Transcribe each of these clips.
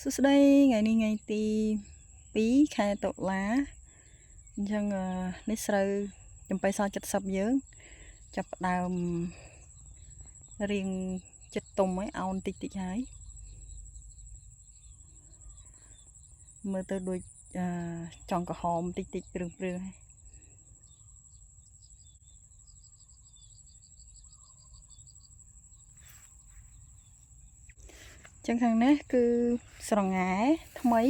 សួស្តីថ្ងៃនេះថ្ងៃទី2ខែតុលាអញ្ចឹងនេះស្រូវចំបៃស70យើងចាប់ផ្ដើមរៀងចិត្តទុំហើយអោនតិចហើយមើលទៅដូចចង់ក្រហមតិចព្រឿងហើយចឹងខាងនេះគឺស្រងែថ្មី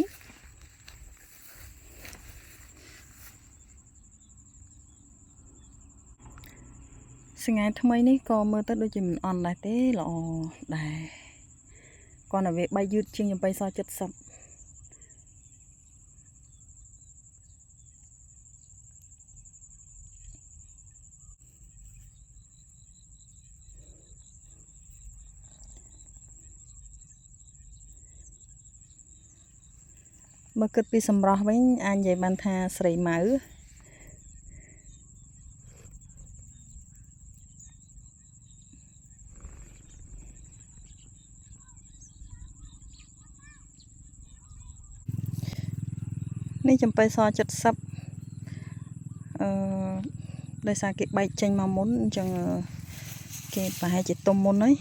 ស្រងែថ្មីនេះក៏មើលទៅដូចជាមិនអន់ដែរទេល្អដែរគាត់តែវាបែកយឺតជាងចំបៃស70បើគិតពីសម្រស់វិញអាចនិយាយបានថាស្រីម៉ៅនេះចំបៃស70ដោយសារគេបែកចេញមកមុនអញ្ចឹងគេប្រហែលជាទុំមុនហើយ